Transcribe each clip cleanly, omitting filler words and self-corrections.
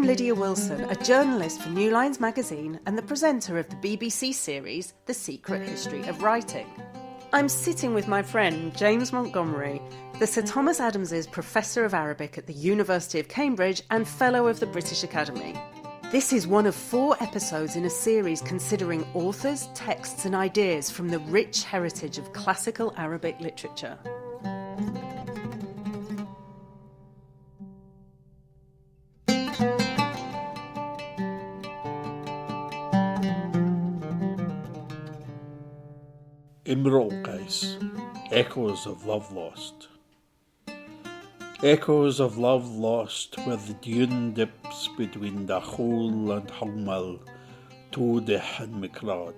I'm Lydia Wilson, a journalist for New Lines magazine and the presenter of the BBC series The Secret History of Writing. I'm sitting with my friend James Montgomery, the Sir Thomas Adams's Professor of Arabic at the University of Cambridge and Fellow of the British Academy. This is one of 4 episodes in a series considering authors, texts and ideas from the rich heritage of classical Arabic literature. Imruʼ al-Qays, Echoes of Love Lost. Echoes of love lost where the dune dips between Dakhul and Hawmal, Todih and Mikrad.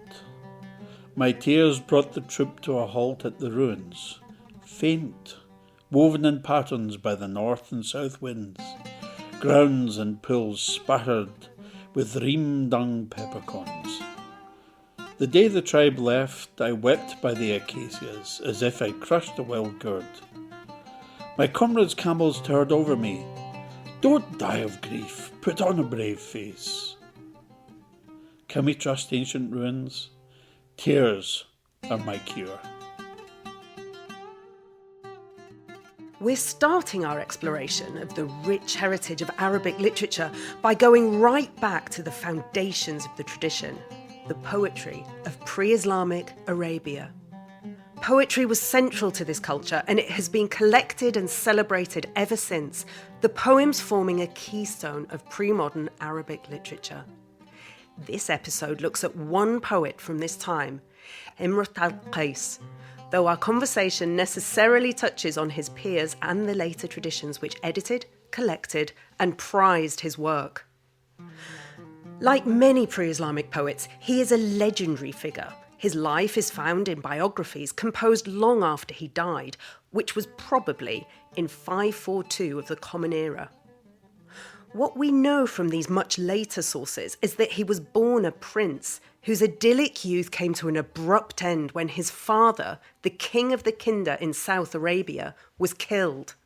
My tears brought the troop to a halt at the ruins, faint, woven in patterns by the north and south winds, grounds and pools spattered with ream dung peppercorns. The day the tribe left, I wept by the acacias, as if I crushed a wild gourd. My comrades' camels towered over me. Don't die of grief, put on a brave face. Can we trust ancient ruins? Tears are my cure. We're starting our exploration of the rich heritage of Arabic literature by going right back to the foundations of the tradition. The poetry of pre-Islamic Arabia. Poetry was central to this culture and it has been collected and celebrated ever since, the poems forming a keystone of pre-modern Arabic literature. This episode looks at one poet from this time, Imruʼ al-Qays, though our conversation necessarily touches on his peers and the later traditions which edited, collected and prized his work. Like many pre-Islamic poets, he is a legendary figure. His life is found in biographies composed long after he died, which was probably in 542 of the Common Era. What we know from these much later sources is that he was born a prince whose idyllic youth came to an abrupt end when his father, the king of the Kinda in South Arabia, was killed.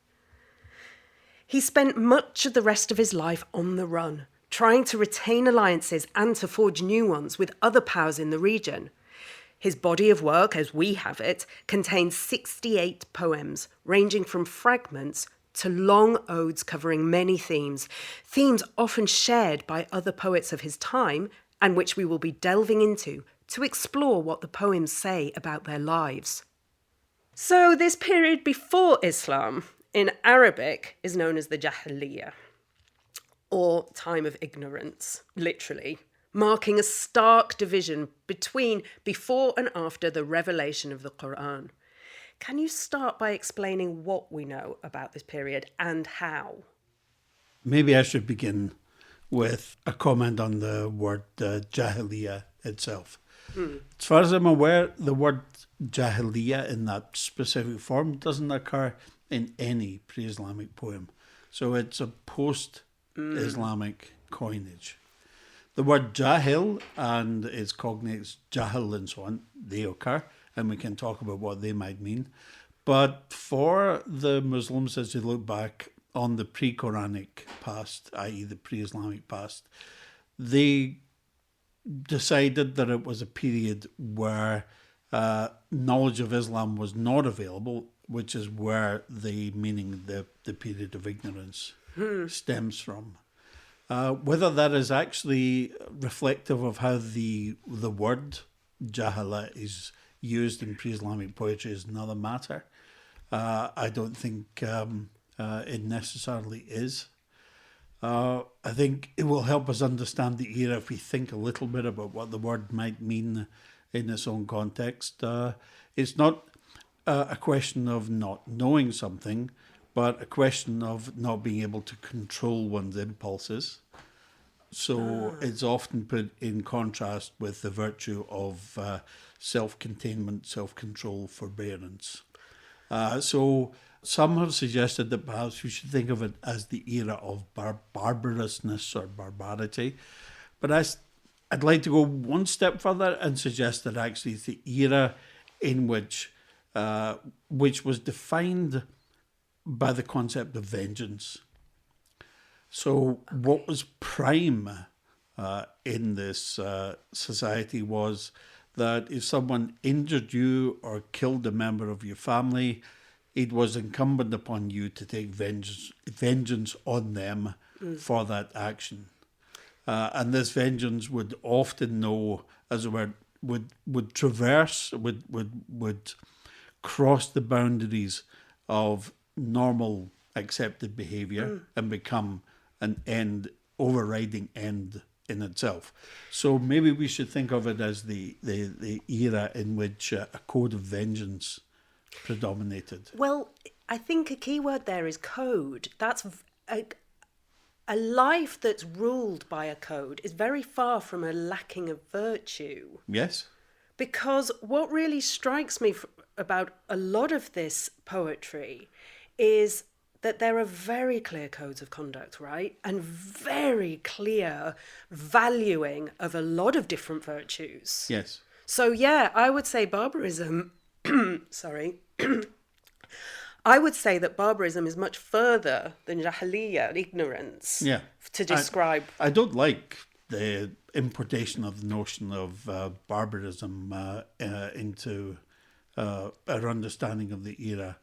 He spent much of the rest of his life on the run, trying to retain alliances and to forge new ones with other powers in the region. His body of work, as we have it, contains 68 poems, ranging from fragments to long odes covering many themes often shared by other poets of his time and which we will be delving into to explore what the poems say about their lives. So this period before Islam, in Arabic, is known as the Jahiliyyah, or time of ignorance, literally, marking a stark division between before and after the revelation of the Quran. Can you start by explaining what we know about this period and how? Maybe I should begin with a comment on the word Jahiliyyah itself. As far as I'm aware, the word Jahiliyyah in that specific form doesn't occur in any pre-Islamic poem. So it's a post-Islamic coinage. The word Jahil and its cognates Jahil and so on, they occur, and we can talk about what they might mean. But for the Muslims, as they look back on the pre-Quranic past, i.e. the pre-Islamic past, they decided that it was a period where knowledge of Islam was not available, which is where the meaning, the period of ignorance stems from. Whether that is actually reflective of how the word Jahala is used in pre-Islamic poetry is another matter. I don't think it necessarily is. I think it will help us understand the era if we think a little bit about what the word might mean in its own context. It's not a question of not knowing something, but a question of not being able to control one's impulses. So it's often put in contrast with the virtue of self-containment, self-control, forbearance. So some have suggested that perhaps we should think of it as the era of barbarousness or barbarity. But I'd like to go one step further and suggest that actually it's the era in which was defined by the concept of vengeance. So what was prime in this society was that if someone injured you or killed a member of your family, it was incumbent upon you to take vengeance on them for that action. And this vengeance would often know, as it were, would traverse, would cross the boundaries of normal accepted behaviour and become an end, overriding end in itself. So maybe we should think of it as the era in which a code of vengeance predominated. Well, I think a key word there is code. That's a life that's ruled by a code is very far from a lacking of virtue. Yes. Because what really strikes me about a lot of this poetry is that there are very clear codes of conduct, right? And very clear valuing of a lot of different virtues. Yes. So, yeah, I would say barbarism, sorry, I would say that barbarism is much further than jahiliyyah, ignorance, to describe. I don't like the importation of the notion of barbarism into our understanding of the era.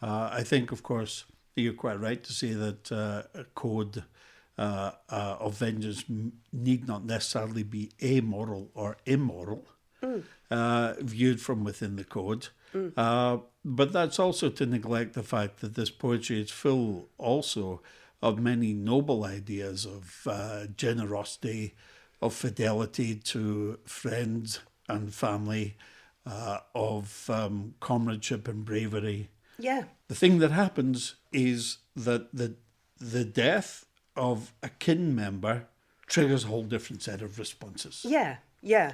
I think, of course, you're quite right to say that a code of vengeance need not necessarily be amoral or immoral, viewed from within the code. But that's also to neglect the fact that this poetry is full also of many noble ideas of generosity, of fidelity to friends and family, of comradeship and bravery. Yeah. The thing that happens is that the death of a kin member triggers a whole different set of responses. Yeah, yeah.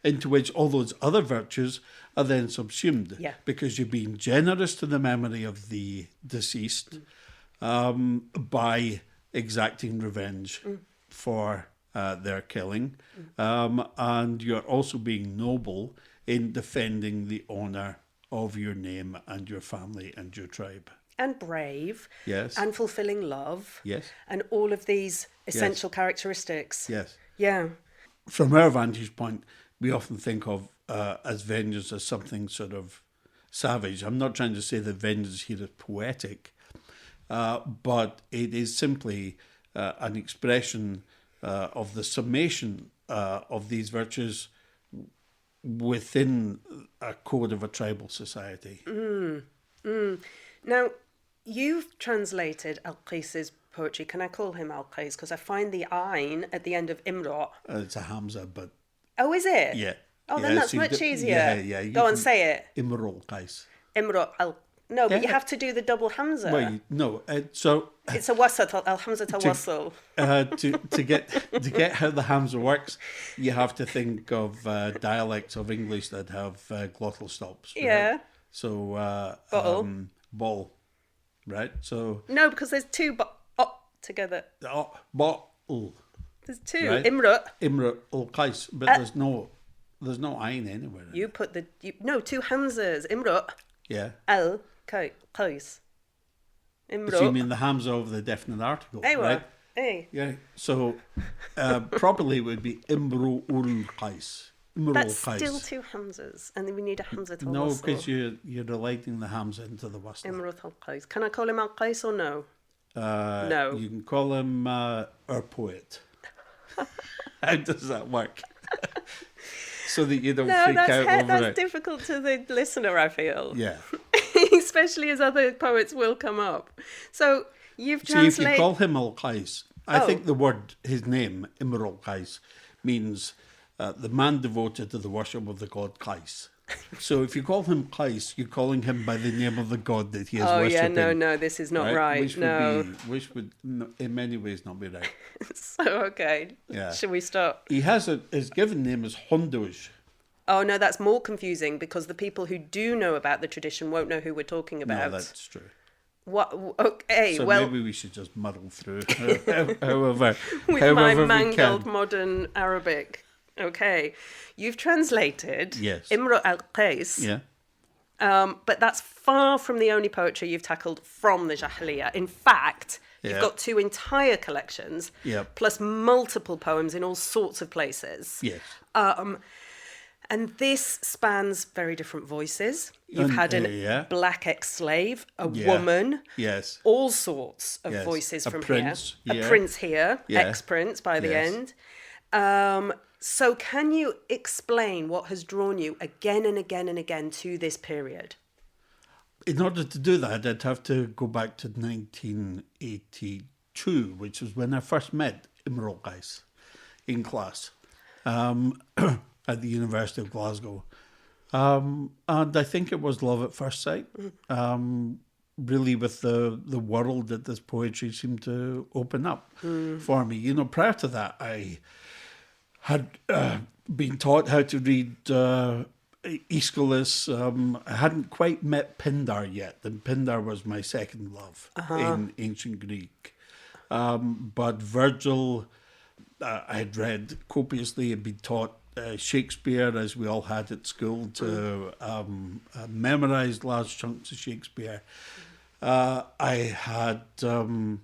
Into which all those other virtues are then subsumed. Yeah. Because you're being generous to the memory of the deceased by exacting revenge for their killing. And you're also being noble in defending the honour of your name and your family and your tribe. And brave. Yes. And fulfilling love. Yes. And all of these essential characteristics. Yes. Yeah. From our vantage point, we often think of as vengeance as something sort of savage. I'm not trying to say that vengeance here is poetic, but it is simply an expression of the summation of these virtues within a code of a tribal society. Now, you've translated al-Qays's poetry. Can I call him al-Qays? Because I find the ayn at the end of Imruʼ. It's a Hamza, but... Oh, is it? Yeah. Oh, then yeah, that's so much easier. Yeah. Go on, say it. Imruʼ al-Qays. Imruʼ al... No, but Yeah. you have to do the double hamza. Well, no, so... It's a wasat, al-hamza tawassul. To get how the Hamza works, you have to think of dialects of English that have glottal stops. Right? Yeah. So Bottle. ball, right? So No, because there's two together. bottle. There's two. Right. Imruʼ. al-Qays, but there's no ayn anywhere. You put the... two hamzas. Imruʼ. Yeah. Al-Qays. Imruʼ. So you mean the Hamza of the definite article, Aywa. right? Hey. Yeah. So properly it would be Imruʼ al-Qays. That's still two hamzas, and then we need a hamza to No, wasl. because you're relating the Hamza into the wasl. Imruʼ al-Qays. Can I call him al-Qays or no? No. You can call him our poet. How does that work? So that you don't freak out over that's it. difficult to the listener, I feel. Yeah. Especially as other poets will come up. So you've See, if translated... you call him al-Qays, I think the word, his name, Imru al-Qays, means the man devoted to the worship of the god Qays. So if you call him Qays, you're calling him by the name of the god that he is worshipping. No, this is not right. Which would in many ways not be right. So, okay. Yeah. Should we stop? He has his given name is Hondoj. Oh, no, that's more confusing because the people who do know about the tradition won't know who we're talking about. No, that's true. What? Okay, So well... maybe we should just muddle through, however with my mangled modern Arabic. Okay. You've translated Imruʼ al-Qays. Yeah. But that's far from the only poetry you've tackled from the Jahiliyyah. In fact, You've got 2 entire collections, Yep. plus multiple poems in all sorts of places. Yes. And this spans very different voices. You've And, had an yeah. black ex-slave, a Yeah. woman, Yes. all sorts of Yes. voices A from prince here. here. A prince here, Yeah. ex-prince by the Yes. end. So can you explain what has drawn you again and again and again to this period? In order to do that, I'd have to go back to 1982, which was when I first met Imru al-Qays in class at the University of Glasgow. And I think it was love at first sight, really with the world that this poetry seemed to open up for me. You know, prior to that, I had been taught how to read Aeschylus. I hadn't quite met Pindar yet, and Pindar was my second love in ancient Greek. But Virgil, I had read copiously, had been taught Shakespeare, as we all had at school, to memorize large chunks of Shakespeare. I had been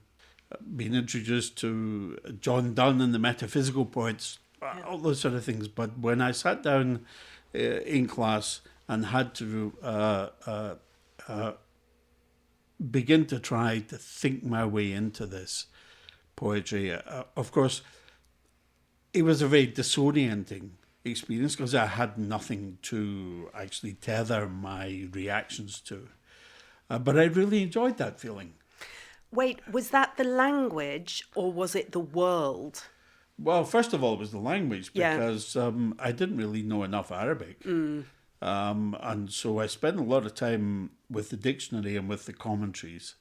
introduced to John Donne and the metaphysical poets, all those sort of things. But when I sat down in class and had to begin to try to think my way into this poetry, of course, it was a very disorienting experience because I had nothing to actually tether my reactions to. But I really enjoyed that feeling. Wait, was that the language or was it the world? Well, first of all, it was the language Yeah. because I didn't really know enough Arabic. And so I spent a lot of time with the dictionary and with the commentaries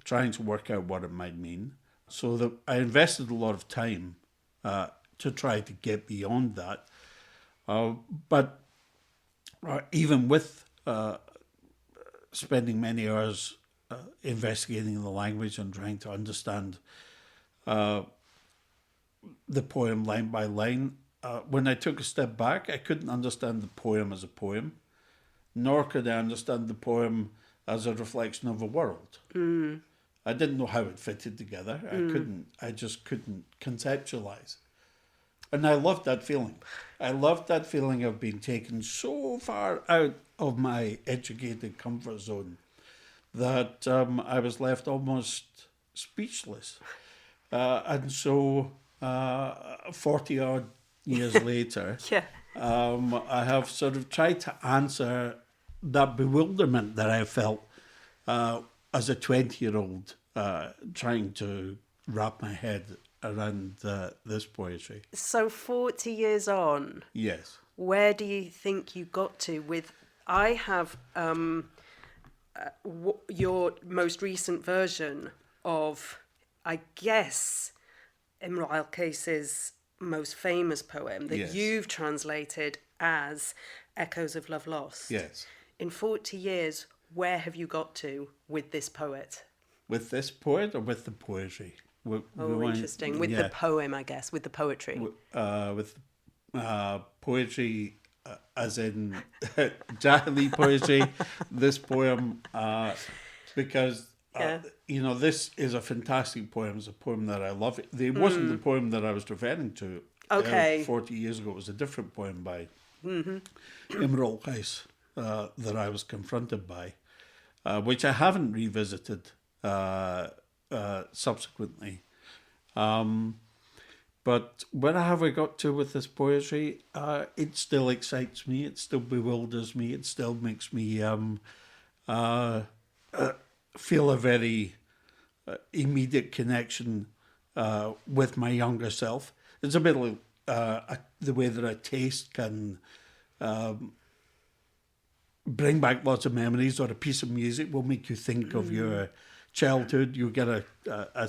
trying to work out what it might mean. So that I invested a lot of time to try to get beyond that. But even with spending many hours investigating the language and trying to understand the poem line by line, when I took a step back, I couldn't understand the poem as a poem, nor could I understand the poem as a reflection of a world. I didn't know how it fitted together. I just couldn't conceptualize. And I loved that feeling. I loved that feeling of being taken so far out of my educated comfort zone that I was left almost speechless. And so 40 odd years later, Yeah. I have sort of tried to answer that bewilderment that I felt as a 20-year-old trying to wrap my head around this poetry. So 40 years on, Yes. where do you think you got to with... I have your most recent version of, I guess, Imru al-Qays's most famous poem that Yes. you've translated as Echoes of Love Lost. Yes. In 40 years, where have you got to with this poet? With this poet or with the poetry? Interesting. With the poem, I guess, with the poetry. With poetry, as in Jahili poetry, this poem, because, this is a fantastic poem. It's a poem that I love. It wasn't the poem that I was referring to 40 years ago. It was a different poem by Imru al-Qays that I was confronted by, which I haven't revisited subsequently. But where have I got to with this poetry? It still excites me. It still bewilders me. It still makes me feel a very immediate connection with my younger self. It's a bit like the way that a taste can bring back lots of memories, or a piece of music will make you think of your childhood. You get a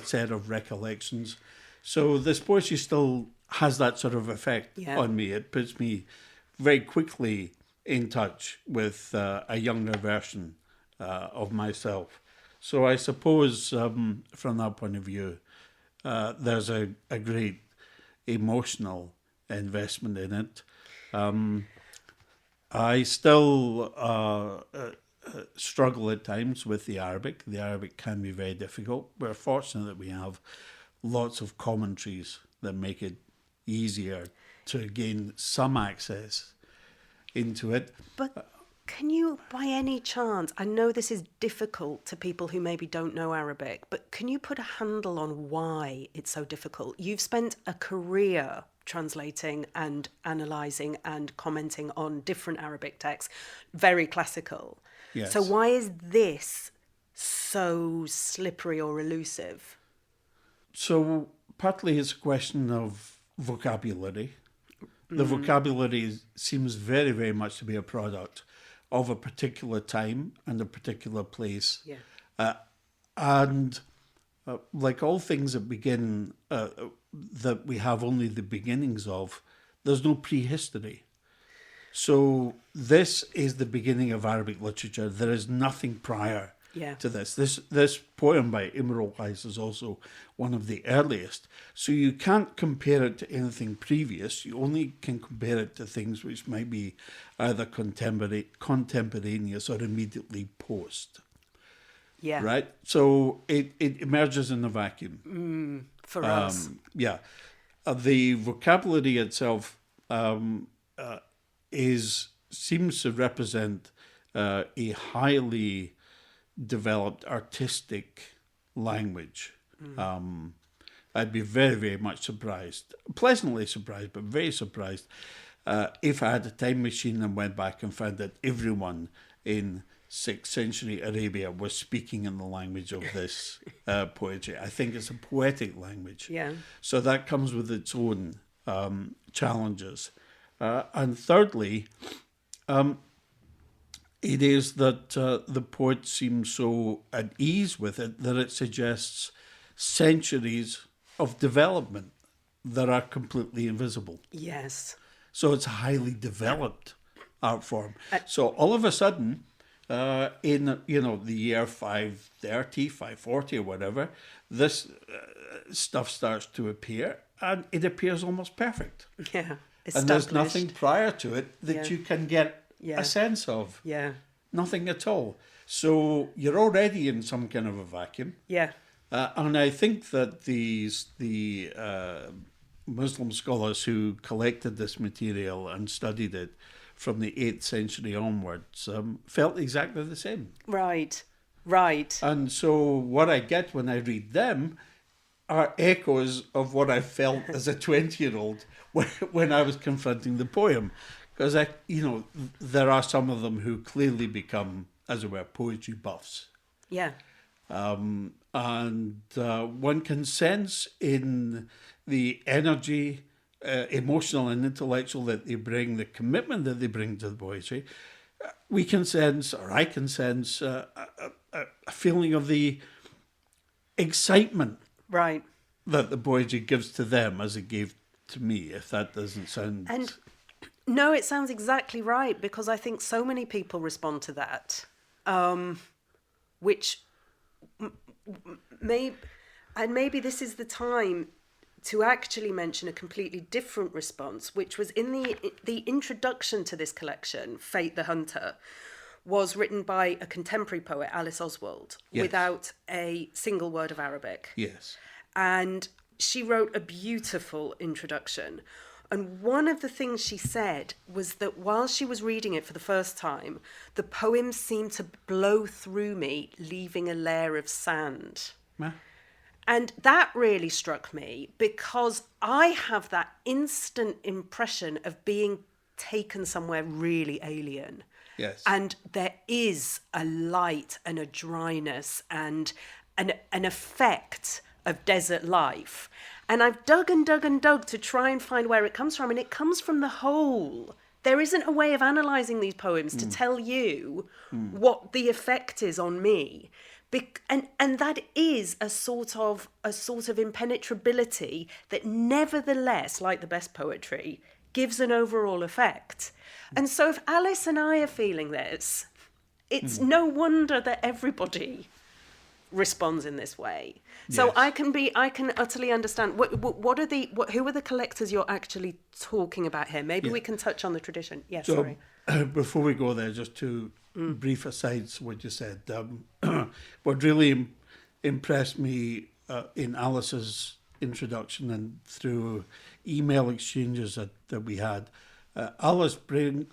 set of recollections. So this poetry still has that sort of effect on me. It puts me very quickly in touch with a younger version of myself. So I suppose from that point of view, there's a great emotional investment in it. I still struggle at times with the Arabic. The Arabic can be very difficult. We're fortunate that we have lots of commentaries that make it easier to gain some access into it. But can you, by any chance, I know this is difficult to people who maybe don't know Arabic, but can you put a handle on why it's so difficult? You've spent a career translating and analysing and commenting on different Arabic texts, very classical. Yes. So why is this so slippery or elusive? So partly it's a question of vocabulary. The vocabulary seems very, very much to be a product of a particular time and a particular place. Yeah. And like all things that begin, that we have only the beginnings of, there's no prehistory. So this is the beginning of Arabic literature. There is nothing prior to this. This poem by Imru al-Qays is also one of the earliest. So you can't compare it to anything previous. You only can compare it to things which might be either contemporaneous or immediately post. Yeah. Right? So it emerges in a vacuum. For us. Yeah. The vocabulary itself seems to represent a highly developed artistic language. I'd be very, very much surprised, pleasantly surprised, but very surprised if I had a time machine and went back and found that everyone in 6th century Arabia was speaking in the language of this poetry. I think it's a poetic language. Yeah. So that comes with its own challenges. And thirdly, it is that the poet seems so at ease with it that it suggests centuries of development that are completely invisible. Yes. So it's a highly developed art form. So all of a sudden, in the year 530, 540 or whatever, this stuff starts to appear, and it appears almost perfect. Yeah. And there's nothing prior to it that you can get a sense of. Yeah. Nothing at all. So you're already in some kind of a vacuum. Yeah. And I think that the Muslim scholars who collected this material and studied it from the 8th century onwards felt exactly the same. Right. Right. And so what I get when I read them are echoes of what I felt as a 20-year-old when I was confronting the poem. Because, there are some of them who clearly become, as it were, poetry buffs. Yeah. And one can sense in the energy, emotional and intellectual that they bring, the commitment that they bring to the poetry, we can sense, or I can sense, a feeling of the excitement Right. that the poetry gives to them as it gave to me, if that doesn't sound... And no, it sounds exactly right, because I think so many people respond to that, which maybe this is the time to actually mention a completely different response, which was in the introduction to this collection, Fate the Hunter, was written by a contemporary poet, Alice Oswald, without a single word of Arabic. Yes. And she wrote a beautiful introduction. And one of the things she said was that while she was reading it for the first time, the poem seemed to blow through me, leaving a layer of sand. And that really struck me, because I have that instant impression of being taken somewhere really alien. Yes. And there is a light and a dryness and an effect of desert life. And I've dug and dug and dug to try and find where it comes from. And it comes from the whole. There isn't a way of analysing these poems to tell you what the effect is on me. And that is a sort of impenetrability that nevertheless, like the best poetry, gives an overall effect. And so if Alice and I are feeling this, it's no wonder that everybody responds in this way. So Yes. I can utterly understand. Who are the collectors you're actually talking about here? Maybe we can touch on the tradition. Yes, So sorry. before we go there, just to brief asides, what you said. What really impressed me in Alice's introduction and through email exchanges that we had, Alice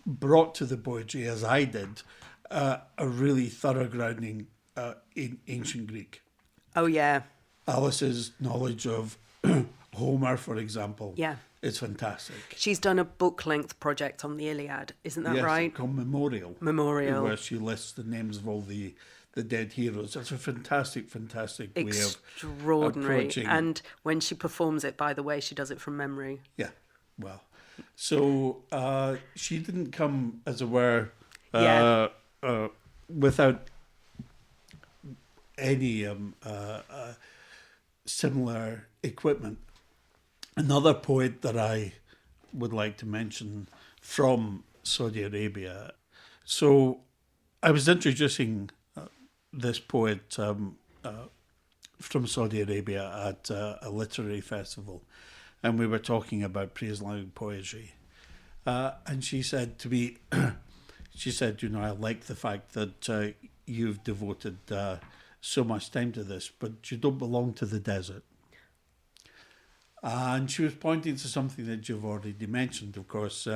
brought to the poetry, as I did, a really thorough grounding in ancient Greek. Oh, yeah. Alice's knowledge of Homer, for example, Yeah. is fantastic. She's done a book-length project on the Iliad, isn't that right? Called Memorial. Memorial. Where she lists the names of all the dead heroes. That's a fantastic way of Extraordinary. approaching. And when she performs it, by the way, she does it from memory. Yeah, well. So she didn't come, as it were, without any similar equipment. Another poet that I would like to mention from Saudi Arabia. So I was introducing this poet from Saudi Arabia at a literary festival, and we were talking about pre-Islamic poetry. And she said to me, I like the fact that you've devoted so much time to this, but you don't belong to the desert. And she was pointing to something that you've already mentioned. Of course,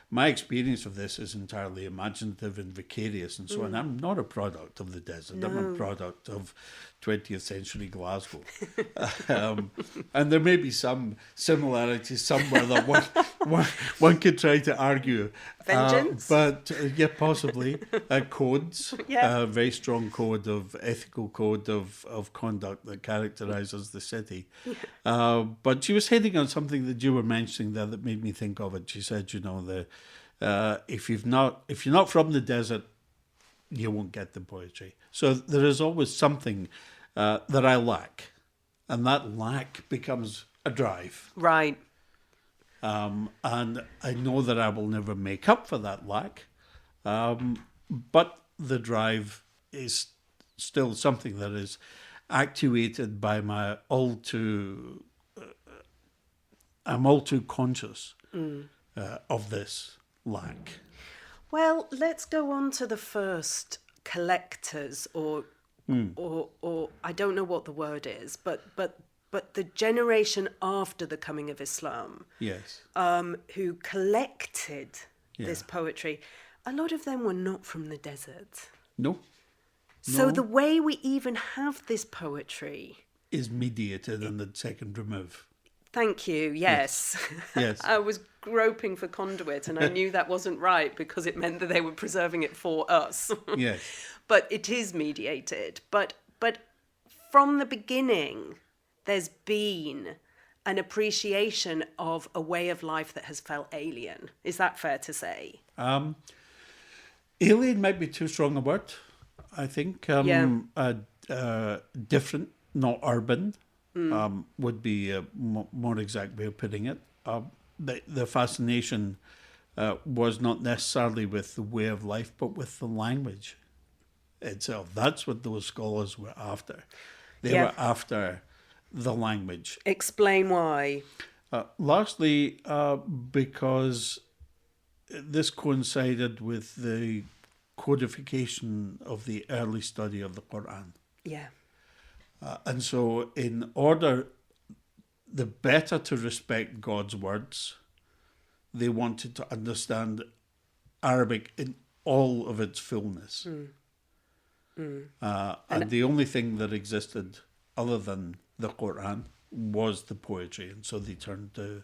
my experience of this is entirely imaginative and vicarious and so on. I'm not a product of the desert. No. I'm a product of 20th century Glasgow. And there may be some similarities somewhere that one could try to argue. Vengeance? Yeah, possibly. Codes. Yeah. A very strong ethical code of conduct that characterises the city. But she was hitting on something that you were mentioning there that made me think of it. She said, if you're not from the desert, you won't get the poetry. So there is always something that I lack, and that lack becomes a drive. Right. And I know that I will never make up for that lack, but the drive is still something that is actuated by I'm all too conscious of this lack. Well, let's go on to the first collectors, or I don't know what the word is, but the generation after the coming of Islam, Yes. who collected this poetry. A lot of them were not from the desert. No. So the way we even have this poetry is mediated in the second remove. Thank you. Yes. Yes. I was groping for conduit, and I knew that wasn't right because it meant that they were preserving it for us. Yes. But it is mediated. But from the beginning, there's been an appreciation of a way of life that has felt alien. Is that fair to say? Alien might be too strong a word, I think. Different, not urban, would be a more exact way of putting it. The fascination was not necessarily with the way of life, but with the language itself. That's what those scholars were after. They were after the language. Explain why. Largely because this coincided with the codification of the early study of the Quran. Yeah. And so in order, the better to respect God's words, they wanted to understand Arabic in all of its fullness. And the only thing that existed other than the Quran was the poetry, and so they turned to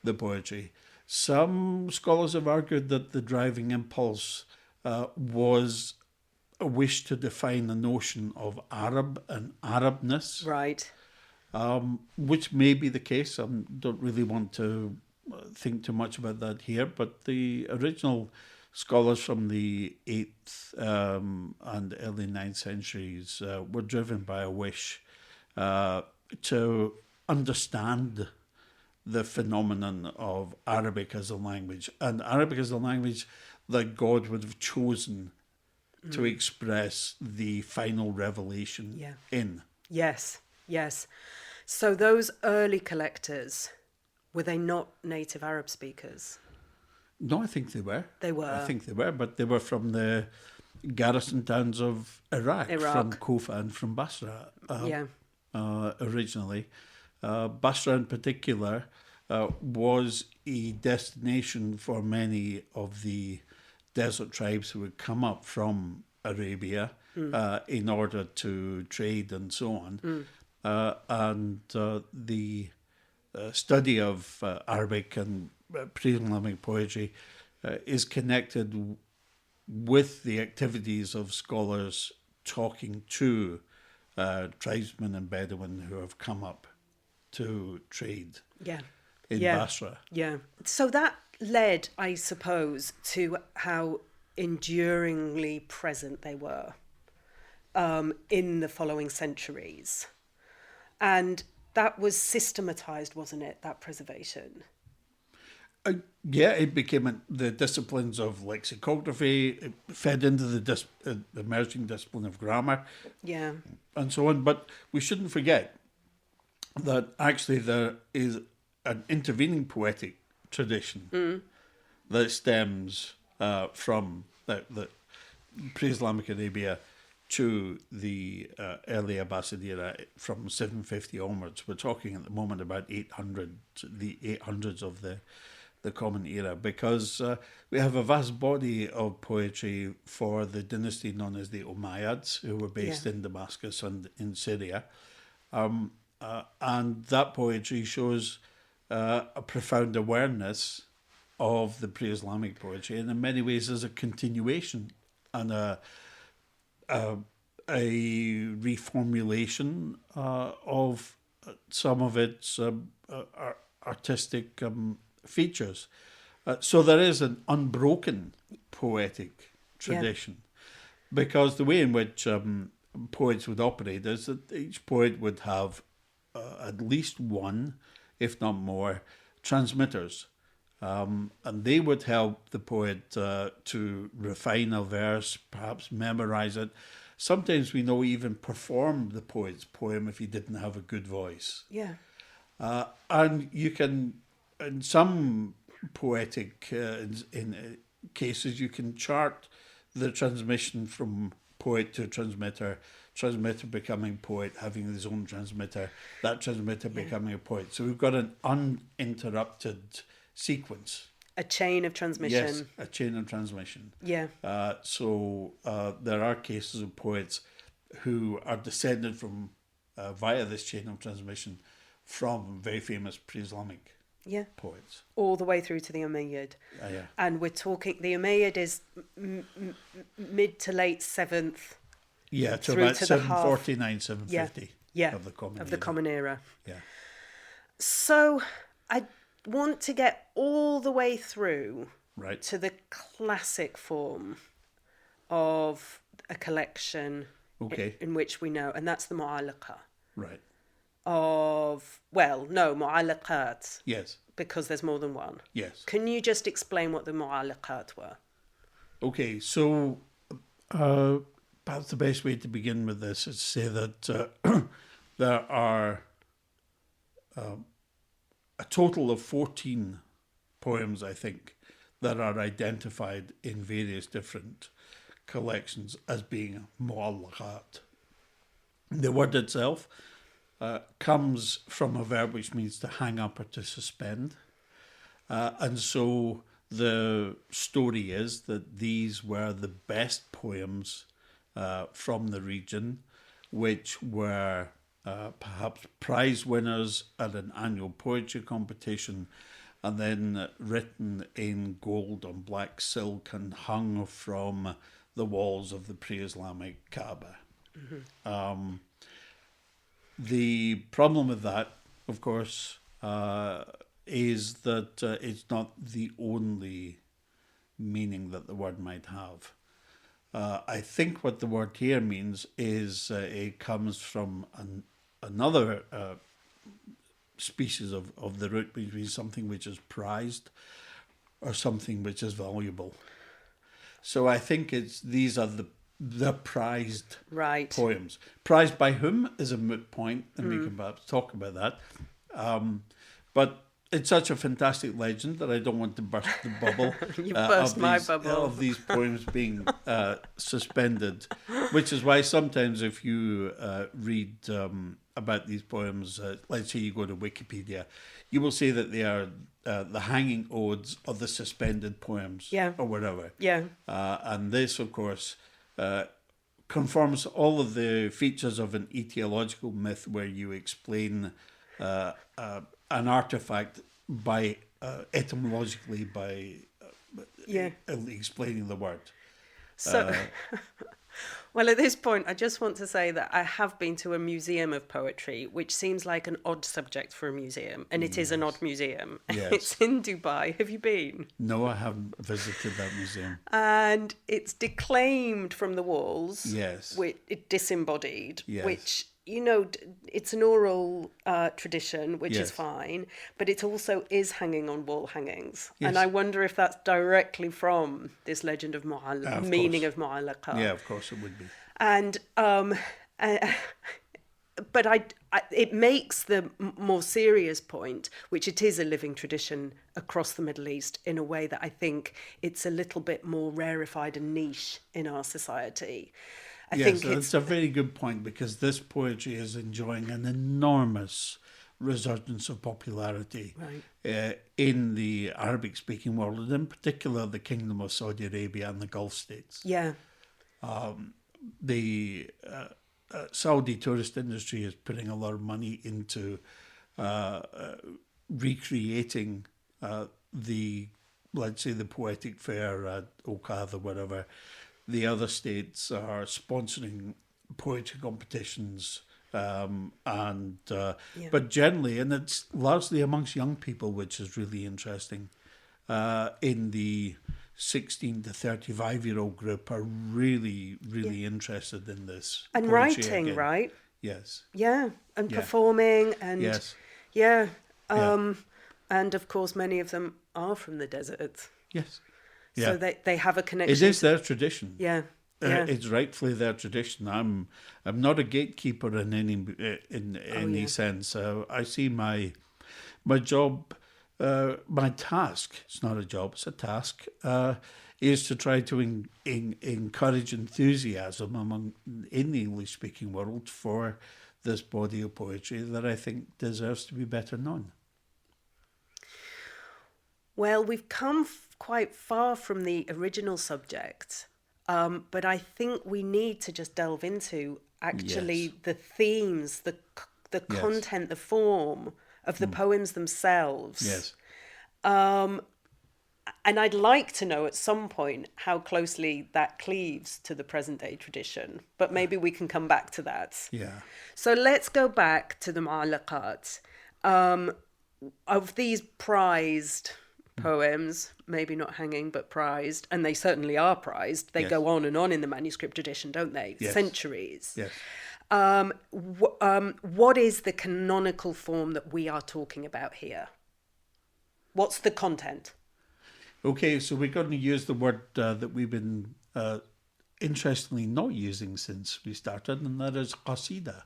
the poetry. Some scholars have argued that the driving impulse was a wish to define the notion of Arab and Arabness. Right. Which may be the case. I don't really want to think too much about that here, but the original scholars from the 8th and early 9th centuries were driven by a wish to understand the phenomenon of Arabic as a language, and Arabic as a language that God would have chosen to express the final revelation in. Yes, yes. So those early collectors, were they not native Arab speakers? No, I think they were. They were. I think they were, but they were from the garrison towns of Iraq. Iraq. From Kufa and from Basra Yeah. originally. Basra in particular was a destination for many of the desert tribes who would come up from Arabia in order to trade and so on. And the study of Arabic and pre-Islamic poetry is connected with the activities of scholars talking to tribesmen and Bedouin who have come up to trade in Basra. Yeah. So that led, I suppose, to how enduringly present they were in the following centuries. And that was systematized, wasn't it, that preservation? Yeah, it became the disciplines of lexicography. It fed into the emerging discipline of grammar. Yeah. And so on. But we shouldn't forget that actually there is an intervening poetic tradition that stems from the pre-Islamic Arabia to the early Abbasid era from 750 onwards. We're talking at the moment about 800, the 800s of the Common Era, because we have a vast body of poetry for the dynasty known as the Umayyads, who were based in Damascus and in Syria. And that poetry shows a profound awareness of the pre-Islamic poetry, and in many ways is a continuation and a reformulation of some of its artistic features. So there is an unbroken poetic tradition, because the way in which poets would operate is that each poet would have at least one, if not more, transmitters. And they would help the poet to refine a verse, perhaps memorize it. Sometimes we know even perform the poet's poem if he didn't have a good voice. Yeah. And you can, in some poetic in cases, you can chart the transmission from poet to transmitter becoming poet, having his own transmitter, that transmitter becoming a poet. So we've got an uninterrupted sequence. A chain of transmission. Yes, a chain of transmission. Yeah. So there are cases of poets who are descended from, via this chain of transmission, from very famous pre-Islamic poets. All the way through to the Umayyad. Yeah. And we're talking, the Umayyad is mid to late 7th. Yeah, to through about to the half. 749, 750 of the Common Era. Yeah. Yeah. So I want to get all the way through to the classic form of a collection in which we know, and that's the mu'allaqah. Right. Mu'allaqat. Yes. Because there's more than one. Yes. Can you just explain what the mu'allaqat were? Okay, so perhaps the best way to begin with this is to say that there are a total of 14 poems, I think, that are identified in various different collections as being mu'allaqat. The word itself comes from a verb which means to hang up or to suspend. And so the story is that these were the best poems from the region, which were perhaps prize winners at an annual poetry competition, and then written in gold on black silk and hung from the walls of the pre-Islamic Kaaba. Mm-hmm. The problem with that, of course, is that it's not the only meaning that the word might have. I think what the word here means is it comes from another species of the root, which means something which is prized or something which is valuable. So I think these are the prized poems. Prized by whom is a moot point, and we can perhaps talk about that. But it's such a fantastic legend that I don't want to burst the bubble. You burst my these, bubble. Of these poems being suspended, which is why sometimes if you read about these poems, let's say you go to Wikipedia, you will see that they are the hanging odes of the suspended poems, or whatever. Yeah. And this, of course, conforms all of the features of an etiological myth where you explain an artifact by etymologically by explaining the word. So, well, at this point, I just want to say that I have been to a museum of poetry, which seems like an odd subject for a museum, and it is an odd museum. Yes. It's in Dubai. Have you been? No, I haven't visited that museum. And it's declaimed from the walls. Yes. It disembodied, Yes. which, you know, it's an oral tradition, which Yes. is fine, but it also is hanging on wall hangings. Yes. And I wonder if that's directly from this legend of meaning of mu'allaqah. Yeah, of course it would be. And but it makes the more serious point, which it is a living tradition across the Middle East in a way that I think it's a little bit more rarefied and niche in our society. I think it's a very good point, because this poetry is enjoying an enormous resurgence of popularity in the Arabic-speaking world, and in particular the Kingdom of Saudi Arabia and the Gulf states. Yeah. The Saudi tourist industry is putting a lot of money into recreating let's say, the poetic fair at al-Qays or whatever. The other states are sponsoring poetry competitions, but generally, and it's largely amongst young people, which is really interesting. In the 16 to 35-year-old group are really interested in this. And poetry writing, again. right? Yes. Yeah, and performing, and Yes. And of course many of them are from the desert. Yes. So they have a connection. It is their tradition. Yeah. It's rightfully their tradition. I'm not a gatekeeper in any sense. I see my job, my task. It's not a job; it's a task. Is to try to encourage enthusiasm in the English-speaking world for this body of poetry that I think deserves to be better known. Well, we've come quite far from the original subject, but I think we need to just delve into actually the themes, the content, the form of the poems themselves. Yes. And I'd like to know at some point how closely that cleaves to the present day tradition, but maybe we can come back to that. Yeah. So let's go back to the mu'allaqat. Of these prized poems, maybe not hanging, but prized, and they certainly are prized. They go on and on in the manuscript tradition, don't they? Yes. Centuries. Yes. What is the canonical form that we are talking about here? What's the content? Okay, so we're going to use the word that we've been interestingly not using since we started, and that is qasida.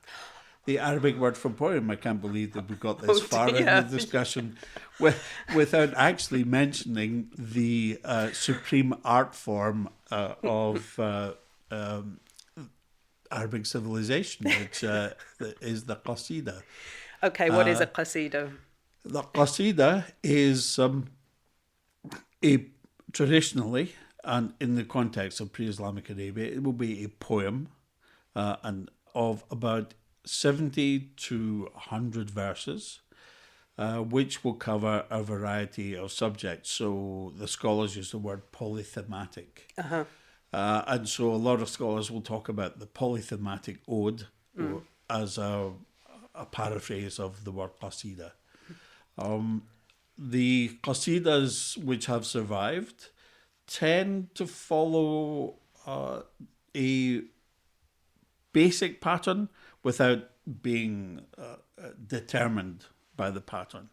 The Arabic word for poem. I can't believe that we got this far in the discussion without actually mentioning the supreme art form of Arabic civilization, which is the qasida. Okay, what is a qasida? The qasida is traditionally, and in the context of pre-Islamic Arabia, it will be a poem and of about 70 to 100 verses, which will cover a variety of subjects. So the scholars use the word polythematic. And so a lot of scholars will talk about the polythematic ode as a paraphrase of the word qasida. The qasidas which have survived tend to follow a basic pattern without being determined by the pattern.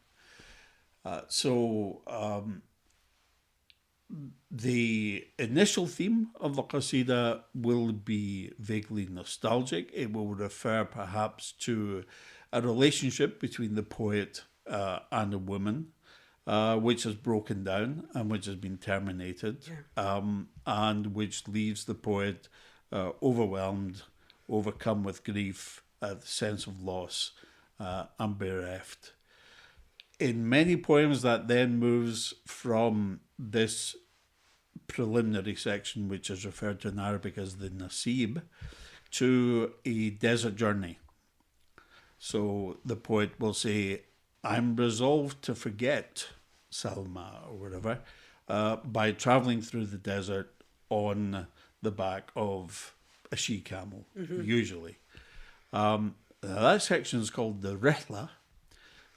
The initial theme of the qasida will be vaguely nostalgic. It will refer perhaps to a relationship between the poet and a woman. which has broken down and which has been terminated, and which leaves the poet overwhelmed, overcome with grief, the sense of loss, and bereft. In many poems, that then moves from this preliminary section, which is referred to in Arabic as the nasib, to a desert journey. So the poet will say, I'm resolved to forget Salma or whatever by travelling through the desert on the back of a she-camel, usually. That section is called the Rihla,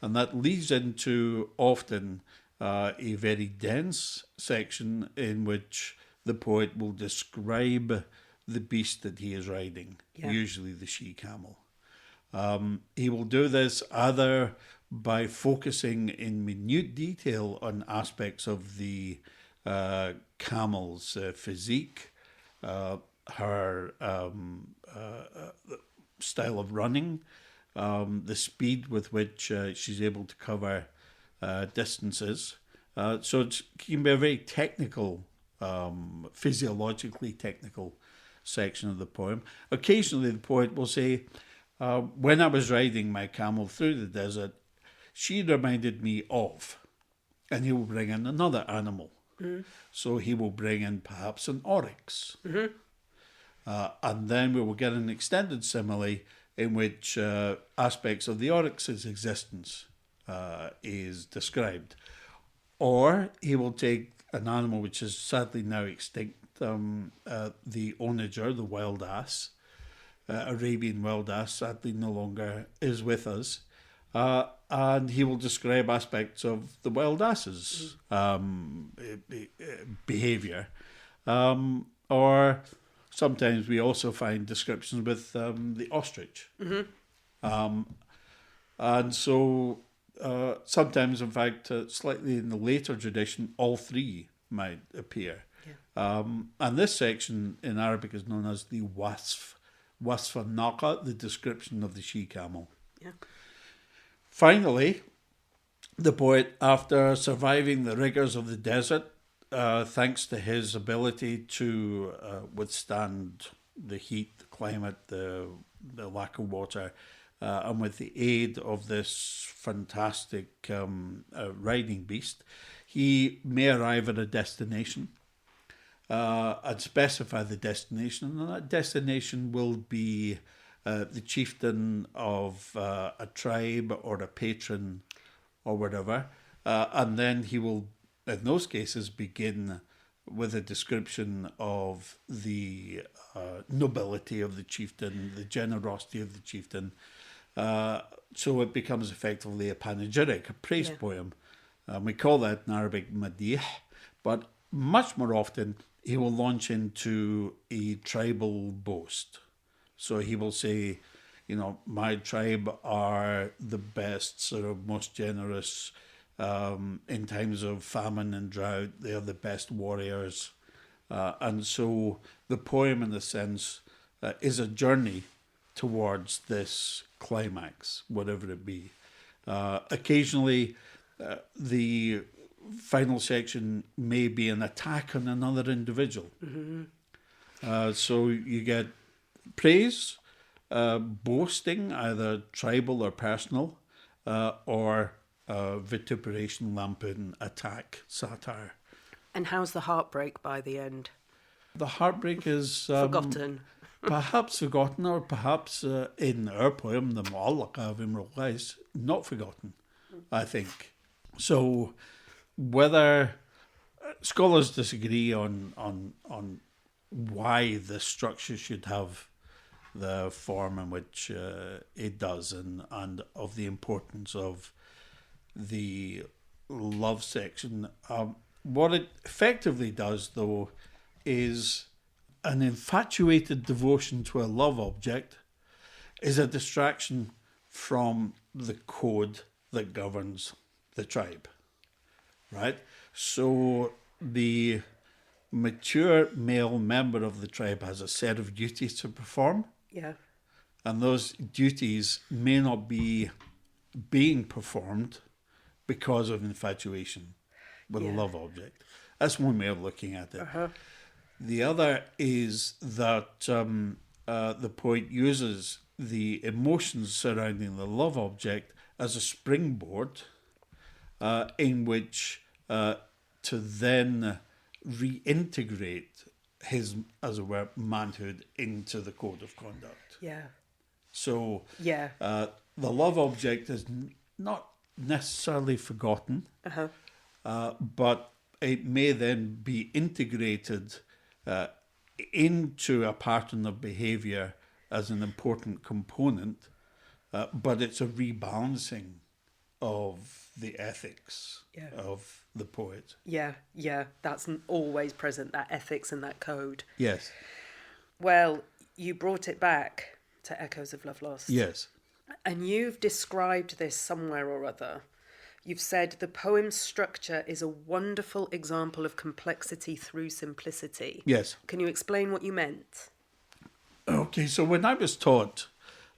and that leads into often a very dense section in which the poet will describe the beast that he is riding, usually the she-camel. He will do this either by focusing in minute detail on aspects of the camel's physique, her style of running, the speed with which she's able to cover distances. So it can be a very technical, physiologically technical section of the poem. Occasionally the poet will say, when I was riding my camel through the desert, she reminded me of, and he will bring in another animal. So he will bring in perhaps an oryx. And then we will get an extended simile in which aspects of the oryx's existence is described. Or he will take an animal which is sadly now extinct, the onager, the wild ass, Arabian wild ass, sadly no longer is with us. And he will describe aspects of the wild ass's behaviour. Or sometimes we also find descriptions with the ostrich. And so sometimes, in fact, slightly in the later tradition, all three might appear. And this section in Arabic is known as the wasf al-naqa, the description of the she-camel. Finally, the poet, after surviving the rigours of the desert, thanks to his ability to withstand the heat, the climate, the lack of water, and with the aid of this fantastic riding beast, he may arrive at a destination and specify the destination, and that destination will be the chieftain of a tribe or a patron or whatever, and then he will, in those cases, begin with a description of the nobility of the chieftain, the generosity of the chieftain. So it becomes effectively a panegyric, a praise poem. We call that in Arabic madih, but much more often he will launch into a tribal boast. So he will say, my tribe are the best, sort of most generous in times of famine and drought. They are the best warriors. And so the poem, in a sense, is a journey towards this climax, whatever it be. Occasionally, the final section may be an attack on another individual. So you get praise, boasting, either tribal or personal, or vituperation, lampoon, attack, satire. And how's the heartbreak by the end? The heartbreak is Forgotten. perhaps forgotten, or perhaps in our poem, the Mu'allaqa of Imruʼ, not forgotten, I think. So whether scholars disagree on why this structure should have the form in which it does, and of the importance of the love section. What it effectively does, though, is an infatuated devotion to a love object is a distraction from the code that governs the tribe, right? So the mature male member of the tribe has a set of duties to perform. And those duties may not be being performed because of infatuation with a Yeah. love object. That's one way of looking at it. Uh-huh. The other is that the poet uses the emotions surrounding the love object as a springboard in which to then reintegrate his, as it were, manhood into the code of conduct. Yeah. So Yeah. the love object is not necessarily forgotten, but it may then be integrated into a pattern of behaviour as an important component, but it's a rebalancing of the ethics of the poet. Yeah. Yeah. That's always present, that ethics and that code. Yes. Well, you brought it back to Echoes of Love Lost. Yes. And you've described this somewhere or other. You've said the poem's structure is a wonderful example of complexity through simplicity. Yes. Can you explain what you meant? Okay, so when I was taught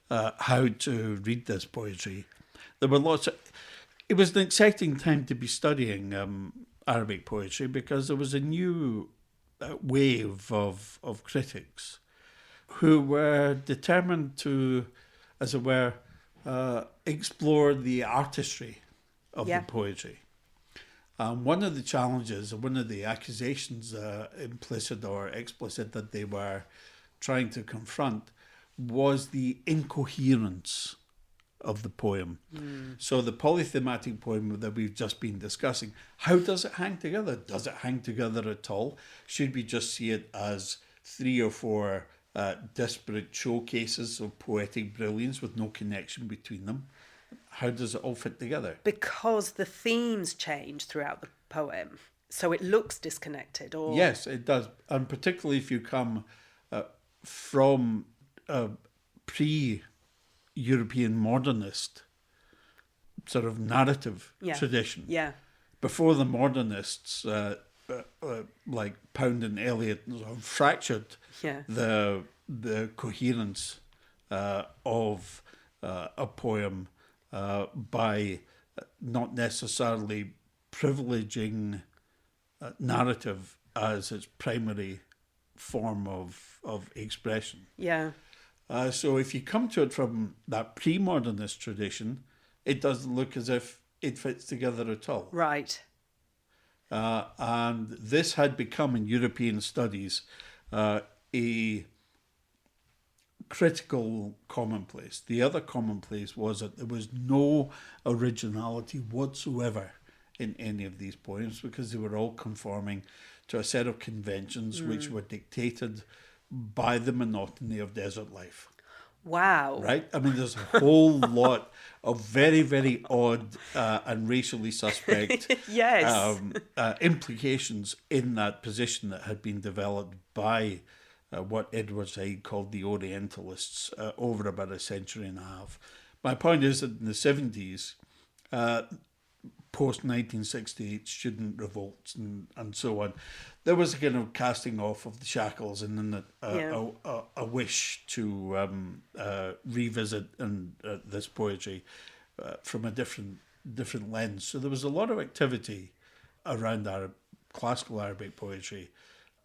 how to read this poetry, there were lots of... It was an exciting time to be studying Arabic poetry because there was a new wave of critics who were determined to, as it were, explore the artistry of the poetry. One of the challenges, one of the accusations, implicit or explicit, that they were trying to confront was the incoherence of the poem. So the polythematic poem that we've just been discussing, how does it hang together? Does it hang together at all? Should we just see it as 3 or 4 disparate showcases of poetic brilliance with no connection between them? How does it all fit together? Because the themes change throughout the poem, so it looks disconnected. Or Yes, it does. And particularly if you come from a pre-European modernist sort of narrative tradition. Yeah. Before the modernists, like Pound and Eliot, fractured the coherence of a poem by not necessarily privileging narrative as its primary form of expression. Yeah. So if you come to it from that pre-modernist tradition, it doesn't look as if it fits together at all. Right. And this had become, in European studies, a critical commonplace. The other commonplace was that there was no originality whatsoever in any of these poems because they were all conforming to a set of conventions which were dictated by the monotony of desert life. Wow. Right? I mean, there's a whole lot of very, very odd and racially suspect implications in that position that had been developed by what Edward Said called the Orientalists over about a century and a half. My point is that in the 70s, post-1968 student revolts and so on, there was a kind of casting off of the shackles and then a wish to revisit this poetry from a different lens. So there was a lot of activity around classical Arabic poetry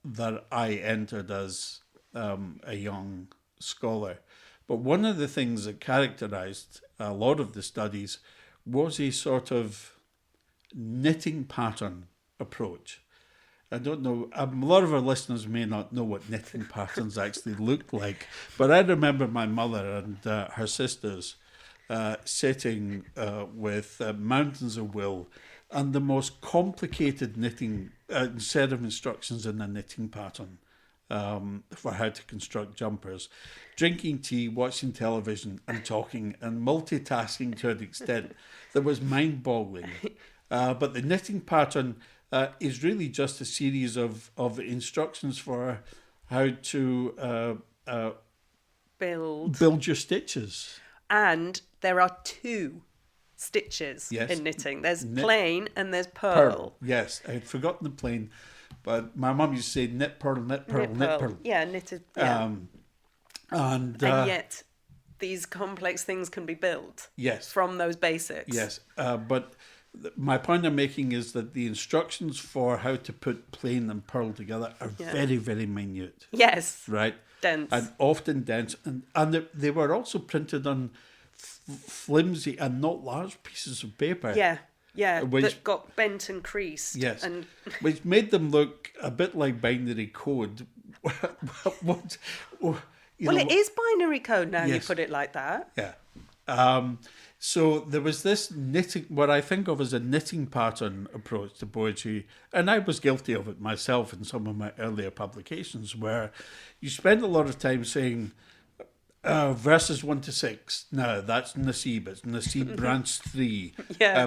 that I entered as a young scholar. But one of the things that characterized a lot of the studies was a sort of knitting pattern approach. I don't know, a lot of our listeners may not know what knitting patterns actually looked like, but I remember my mother and her sisters sitting with mountains of wool and the most complicated knitting set of instructions in a knitting pattern for how to construct jumpers, drinking tea, watching television and talking and multitasking to an extent that was mind-boggling. But the knitting pattern is really just a series of instructions for how to build your stitches. And there are 2 stitches in knitting. There's plain and there's purl. Yes, I had forgotten the plain, but my mum used to say knit, purl, knit, purl, knit, purl. Yeah, knitted. Yeah. And yet these complex things can be built. Yes. From those basics. Yes, but my point I'm making is that the instructions for how to put plain and pearl together are very, very minute. Yes. Right? Dense. And often dense. And they were also printed on flimsy and not large pieces of paper. Yeah. Which, that got bent and creased. Yes. And which made them look a bit like binary code. It is binary code now, you Yes. put it like that. Yeah. So there was this knitting, what I think of as a knitting pattern approach to poetry, and I was guilty of it myself in some of my earlier publications, where you spend a lot of time saying verses 1 to 6. No, that's Nasib. It's Nasib branch 3,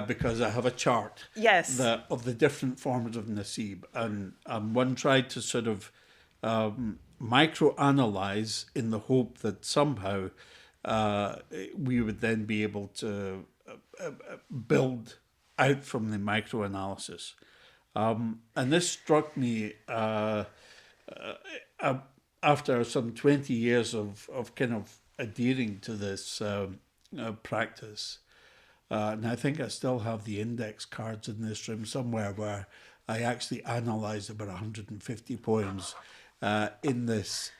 because I have a chart of the different forms of Nasib, and one tried to sort of micro-analyze in the hope that somehow we would then be able to build out from the micro-analysis. And this struck me after some 20 years of kind of adhering to this practice. And I think I still have the index cards in this room somewhere where I actually analysed about 150 poems in this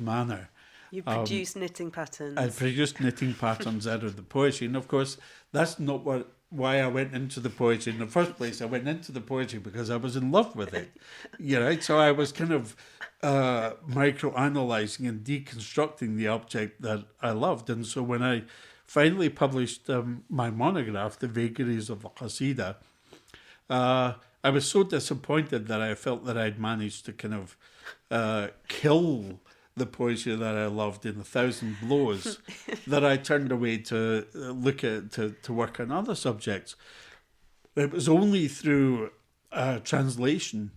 manner. You produce knitting patterns. I produced knitting patterns out of the poetry. And of course, that's not why I went into the poetry in the first place. I went into the poetry because I was in love with it. So I was kind of micro-analysing and deconstructing the object that I loved. And so when I finally published my monograph, The Vagaries of the Qasida, I was so disappointed that I felt that I'd managed to kind of kill the poetry that I loved in 1,000 blows that I turned away to look at, to work on other subjects. It was only through translation,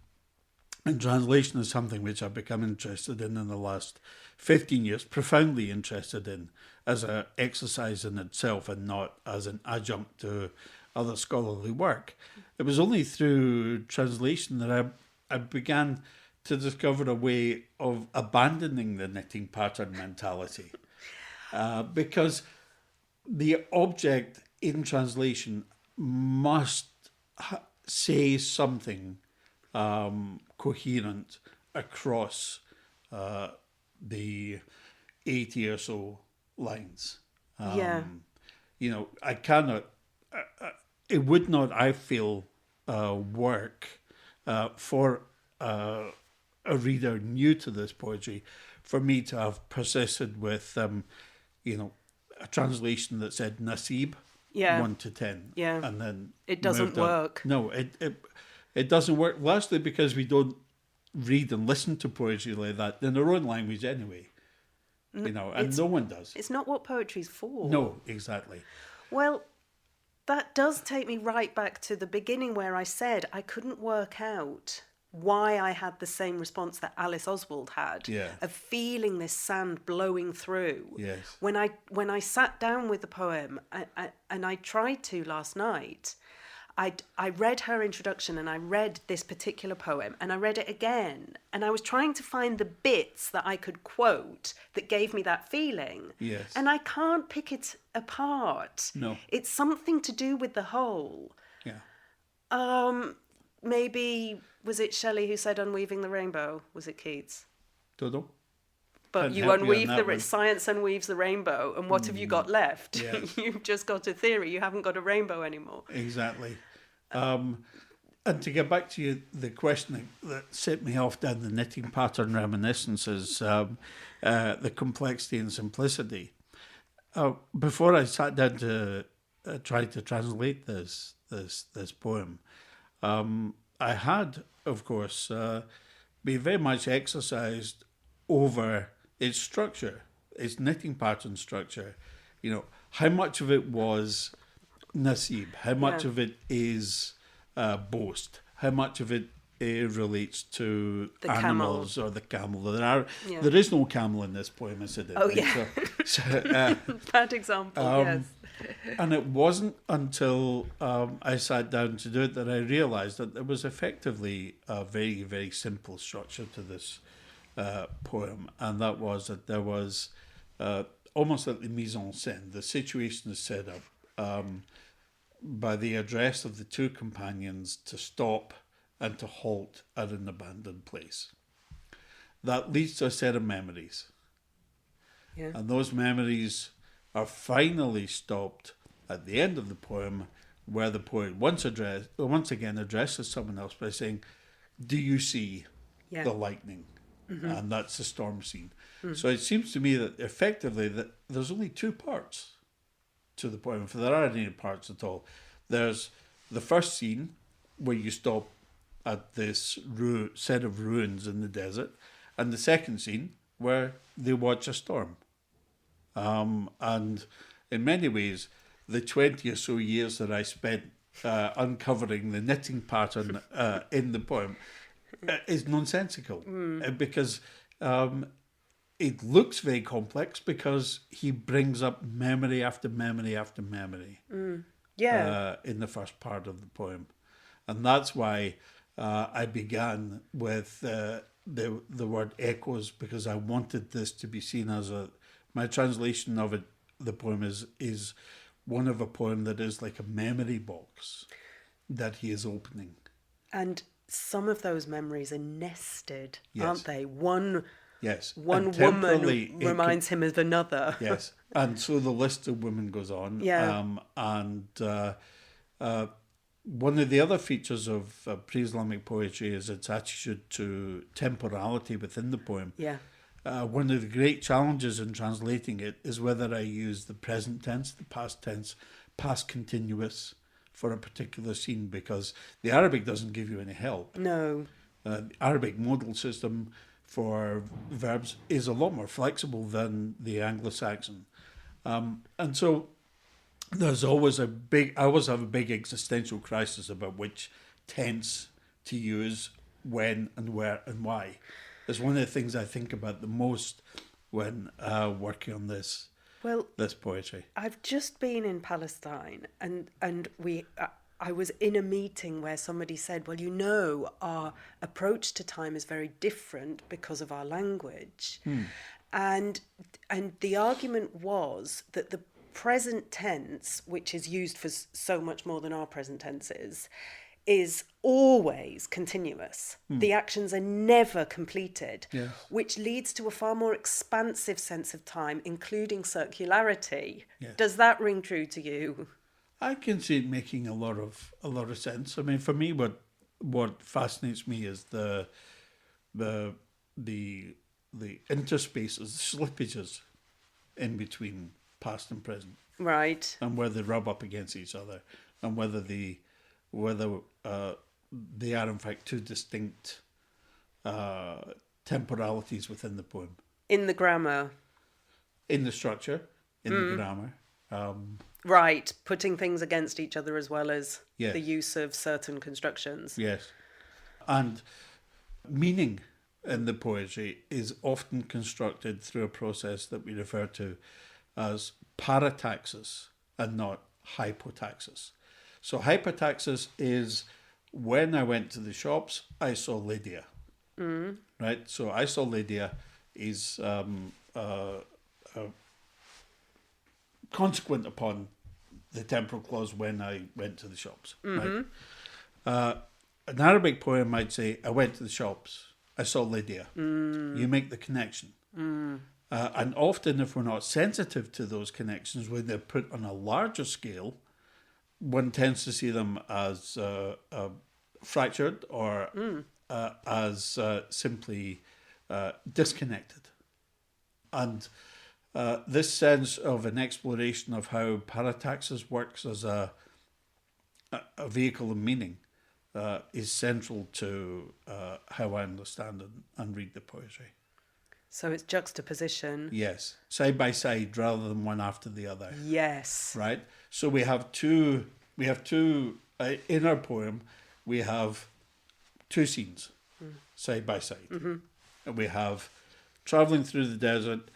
and translation is something which I've become interested in the last 15 years, profoundly interested in as an exercise in itself and not as an adjunct to other scholarly work. It was only through translation that I began to discover a way of abandoning the knitting pattern mentality. Because the object in translation must say something coherent across the 80 or so lines. I cannot, it would not, I feel, work for a reader new to this poetry for me to have persisted with, a translation that said Nasib 1 to 10. Yeah. And then it doesn't work. No, it doesn't work, largely because we don't read and listen to poetry like that in our own language anyway. And no one does. It's not what poetry's for. No, exactly. Well, that does take me right back to the beginning where I said I couldn't work out why I had the same response that Alice Oswald had, of feeling this sand blowing through. Yes. When I sat down with the poem, and I tried to last night, I read her introduction and I read this particular poem and I read it again, and I was trying to find the bits that I could quote that gave me that feeling. Yes. And I can't pick it apart. No. It's something to do with the whole. Yeah. Maybe, was it Shelley who said unweaving the rainbow? Was it Keats? Don't know. But you unweave science unweaves the rainbow, and what have you got left? Yeah. You've just got a theory. You haven't got a rainbow anymore. Exactly. And to get back to the question that set me off down the knitting pattern reminiscences, the complexity and simplicity. Before I sat down to try to translate this poem, I had, of course, been very much exercised over its structure, its knitting pattern structure. How much of it was Nasib, how much of it is boast, how much of it relates to the animals camel. or the camel. There is no camel in this poem, is it? Oh, yeah. Bad example, yes. And it wasn't until I sat down to do it that I realised that there was effectively a very, very simple structure to this poem, and that was that there was almost like the mise en scène. The situation is set up by the address of the two companions to stop and to halt at an abandoned place. That leads to a set of memories. Yeah. And those memories are finally stopped at the end of the poem, where the poet once again addresses someone else by saying, "Do you see the lightning?" And that's the storm scene. So it seems to me that effectively that there's only two parts to the poem, if there are any parts at all. There's the first scene where you stop at this set of ruins in the desert, and the second scene where they watch a storm. And in many ways, the 20 or so years that I spent uncovering the knitting pattern in the poem is nonsensical, because it looks very complex because he brings up memory after memory after memory in the first part of the poem. And that's why I began with the word echoes, because I wanted this to be seen as my translation of it, the poem is one of a poem that is like a memory box that he is opening. And some of those memories are nested, Yes. aren't they? One woman temporarily reminds him of another. Yes. And so the list of women goes on. Yeah. One of the other features of pre-Islamic poetry is its attitude to temporality within the poem. Yeah. One of the great challenges in translating it is whether I use the present tense, the past tense, past continuous for a particular scene, because the Arabic doesn't give you any help. No. The Arabic modal system for verbs is a lot more flexible than the Anglo-Saxon. And so there's always I always have a big existential crisis about which tense to use, when and where and why. It's one of the things I think about the most when working on this poetry. I've just been in Palestine, and I was in a meeting where somebody said, well, our approach to time is very different because of our language. And the argument was that the present tense, which is used for so much more than our present tense is always continuous. The actions are never completed, which leads to a far more expansive sense of time, including circularity. Yeah. Does that ring true to you? I can see it making a lot of sense. I mean, for me, what fascinates me is the interspaces, the slippages in between past and present, Right. and where they rub up against each other, and whether they are in fact two distinct temporalities within the poem. In the grammar. In the structure, in the grammar. Right, putting things against each other as well as Yes. the use of certain constructions. Yes. And meaning in the poetry is often constructed through a process that we refer to as parataxis and not hypotaxis. So hypotaxis is when I went to the shops, I saw Lydia. Right? So I saw Lydia is consequent upon the temporal clause when I went to the shops. Right? An Arabic poem might say, I went to the shops, I saw Lydia. You make the connection. And often, if we're not sensitive to those connections, when they're put on a larger scale, one tends to see them as fractured or as simply disconnected. And this sense of an exploration of how parataxis works as a vehicle of meaning is central to how I understand and read the poetry. So it's juxtaposition. Yes, side by side rather than one after the other. Yes. Right. So we have two in our poem. We have two scenes side by side. And we have traveling through the desert,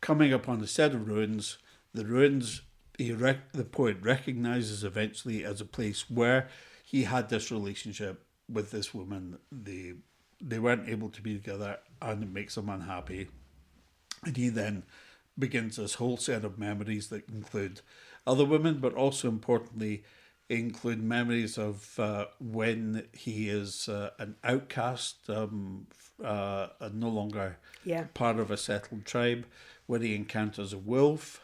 coming upon a set of ruins. The ruins the poet recognizes eventually as a place where he had this relationship with this woman. They weren't able to be together, and it makes him unhappy. And he then begins this whole set of memories that include other women, but also importantly, include memories of when he is an outcast, no longer Yeah. part of a settled tribe, when he encounters a wolf,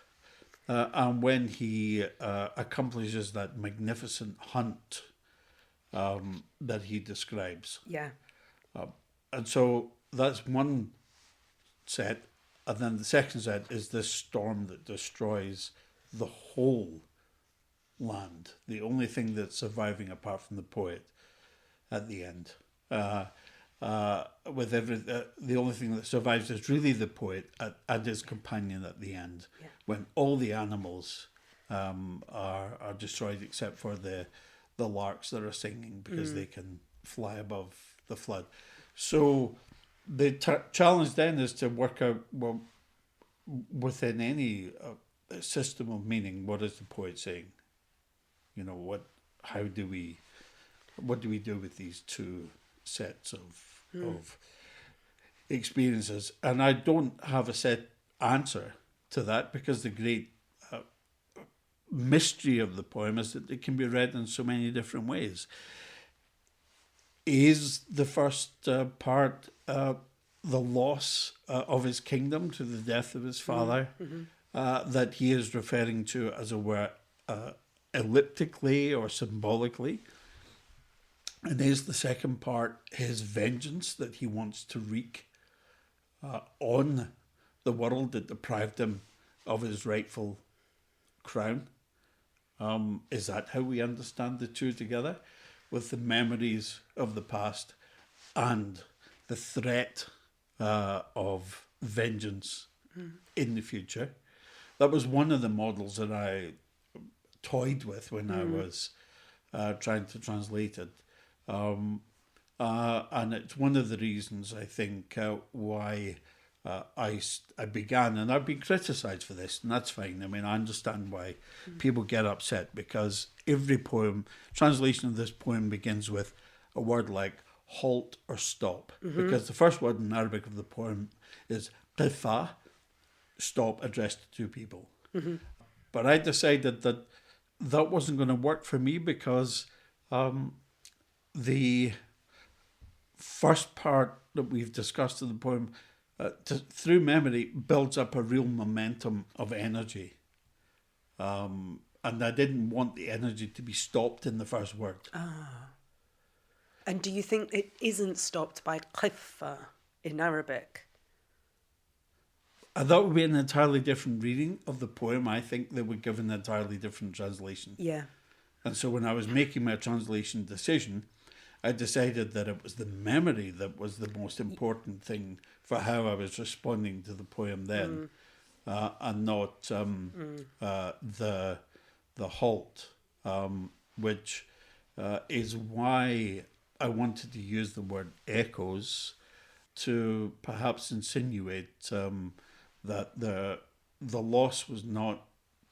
and when he accomplishes that magnificent hunt that he describes. Yeah. And so that's one set. And then the second set is this storm that destroys the whole land. The only thing that's surviving apart from the poet at the end. The only thing that survives is really the poet and his companion at the end, when all the animals are destroyed except for the larks that are singing because they can fly above the flood. So the challenge then is to work out, well, within any system of meaning, what is the poet saying? You know, what do we do with these two sets of experiences? And I don't have a set answer to that, because the great mystery of the poem is that it can be read in so many different ways. Is the first part the loss of his kingdom to the death of his father, that he is referring to, as it were, elliptically or symbolically? And is the second part his vengeance that he wants to wreak on the world that deprived him of his rightful crown? Is that how we understand the two together, with the memories of the past and the threat of vengeance in the future? That was one of the models that I toyed with when I was trying to translate it. And it's one of the reasons, I think, why I began, and I've been criticised for this, and that's fine. I mean, I understand why people get upset, because every translation of this poem begins with a word like halt or stop, because the first word in Arabic of the poem is qifa, stop, addressed to two people. But I decided that wasn't going to work for me, because the first part that we've discussed in the poem, through memory, builds up a real momentum of energy. And I didn't want the energy to be stopped in the first word. And do you think it isn't stopped by qifa in Arabic? That would be an entirely different reading of the poem. I think they would give an entirely different translation. Yeah. And so when I was making my translation decision, I decided that it was the memory that was the most important thing for how I was responding to the poem then, and not the halt, which is why I wanted to use the word echoes to perhaps insinuate that the loss was not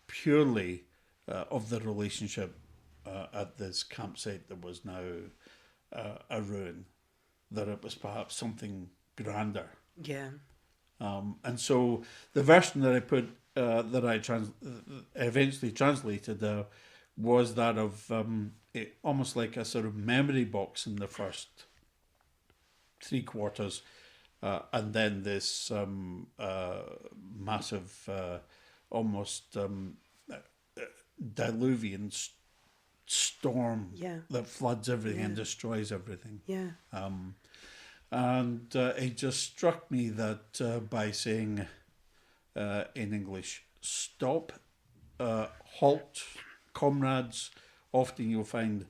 purely of the relationship at this campsite that was now a ruin, that it was perhaps something grander. Yeah. And so the version that I put, that I eventually translated, was that of almost like a sort of memory box in the first three quarters, and then this massive, almost diluvian storm that floods everything and destroys everything. Yeah. And it just struck me that by saying in English, stop, halt, comrades, often you'll find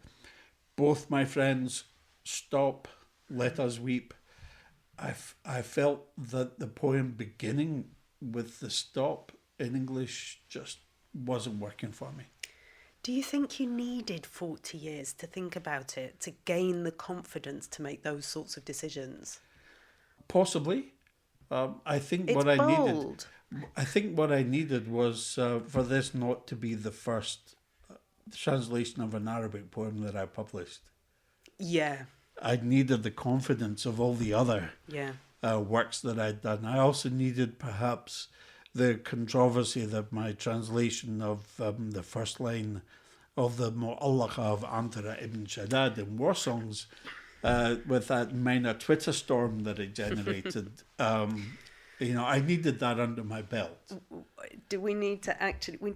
both my friends, stop, let us weep. I felt that the poem beginning with the stop in English just wasn't working for me. Do you think you needed 40 years to think about it, to gain the confidence to make those sorts of decisions? Possibly. I think what I needed was for this not to be the first translation of an Arabic poem that I published. Yeah. I needed the confidence of all the other works that I'd done. I also needed perhaps the controversy that my translation of the first line of the Mu'allaqa of Antara ibn Shaddad in war songs, with that minor Twitter storm that it generated. I needed that under my belt. Do we need to actually? We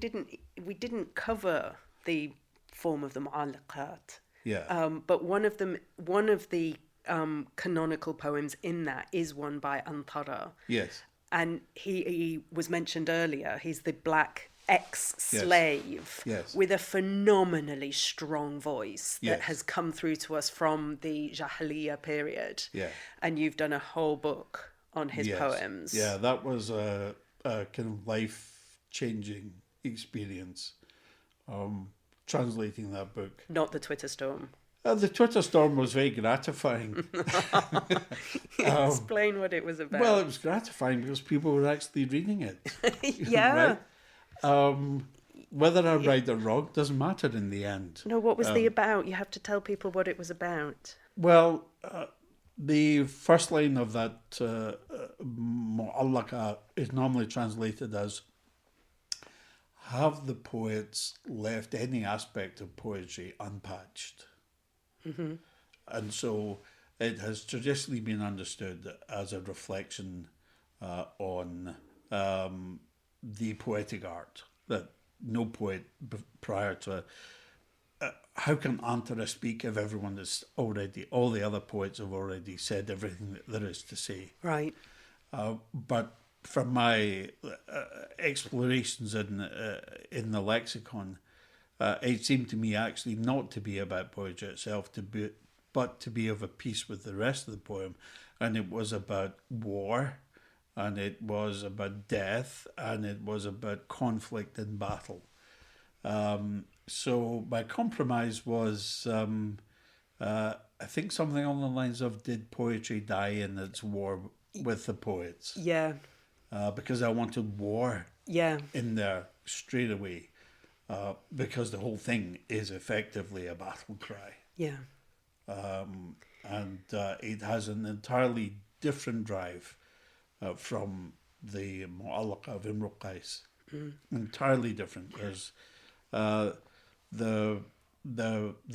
didn't cover the form of the mu'allaqat. Yeah. But one of the canonical poems in that is one by Antara. Yes. And he was mentioned earlier. He's the black ex-slave Yes. with a phenomenally strong voice that Yes. has come through to us from the Jahiliyyah period. Yeah. And you've done a whole book on his poems. Yeah, that was a kind of life-changing experience, translating that book. Not the Twitter storm. The Twitter storm was very gratifying. Explain what it was about. Well, it was gratifying because people were actually reading it. Yeah. Right? Whether I'm right or wrong doesn't matter in the end. No, what was the about? You have to tell people what it was about. Well, the first line of that Mu'allaqa is normally translated as, have the poets left any aspect of poetry unpatched? Mm-hmm. And so it has traditionally been understood as a reflection on the poetic art, that no poet prior to how can Antara speak if everyone is already, all the other poets have already said everything that there is to say. Right. But from my explorations in the lexicon, it seemed to me actually not to be about poetry itself, but to be of a piece with the rest of the poem. And it was about war, and it was about death, and it was about conflict and battle. So my compromise was, I think something on the lines of, did poetry die in its war with the poets? Yeah. Because I wanted war Yeah. in there straight away. Because the whole thing is effectively a battle cry. Yeah. And it has an entirely different drive from the Mu'allaqa of Imruʼ. Entirely different. There's the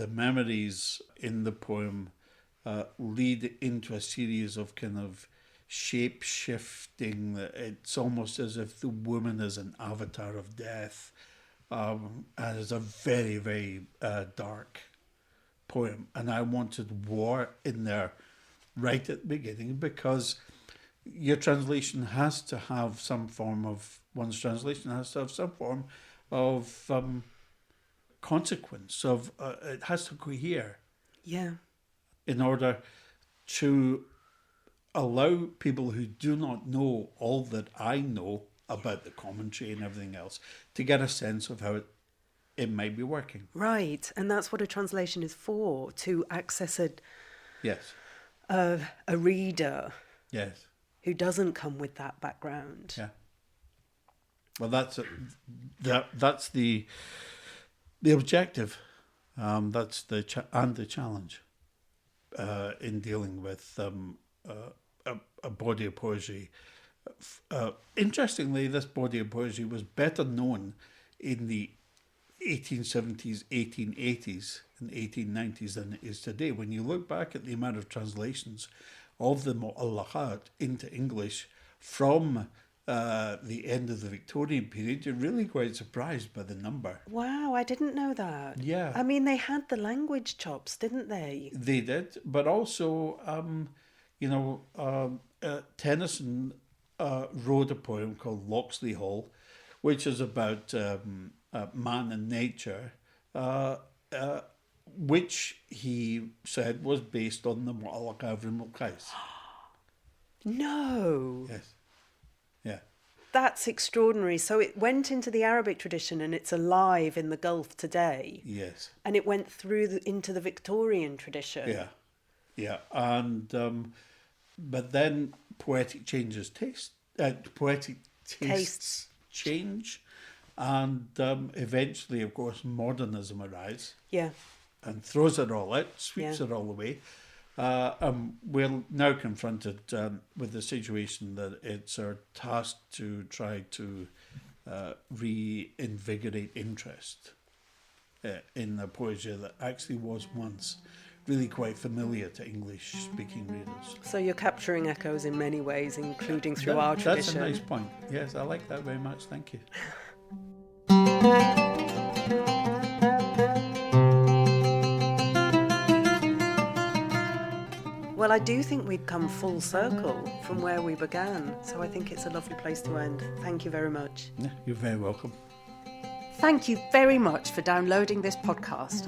memories in the poem lead into a series of kind of shape-shifting. It's almost as if the woman is an avatar of death. And it's a very, very dark poem. And I wanted war in there right at the beginning, because your translation has to have some form of, one's translation has to have some form of consequence, of it has to cohere. Yeah. In order to allow people who do not know all that I know about the commentary and everything else to get a sense of how it might be working. Right. And that's what a translation is for, to access Yes. a reader Yes. who doesn't come with that background. Yeah. Well, that's the objective. That's the challenge in dealing with a body of poetry. Interestingly, this body of poetry was better known in the 1870s, 1880s, and 1890s than it is today. When you look back at the amount of translations of the Mu'allaqat into English from the end of the Victorian period, you're really quite surprised by the number. Wow, I didn't know that. Yeah. I mean, they had the language chops, didn't they? They did, but also, Tennyson wrote a poem called Locksley Hall, which is about man and nature, which he said was based on the Mu'allaqa of al-Qays. No. Yes. Yeah. That's extraordinary. So it went into the Arabic tradition and it's alive in the Gulf today. Yes. And it went through into the Victorian tradition. Yeah. Yeah. And but then poetic tastes change, and eventually, of course, modernism arrives. Yeah. And throws it all out, sweeps it all away. We're now confronted with the situation that it's our task to try to reinvigorate interest in the poesy that actually was once really quite familiar to English-speaking readers. So you're capturing echoes in many ways, including through our tradition. That's a nice point. Yes, I like that very much. Thank you. Well, I do think we've come full circle from where we began, so I think it's a lovely place to end. Thank you very much. Yeah, you're very welcome. Thank you very much for downloading this podcast.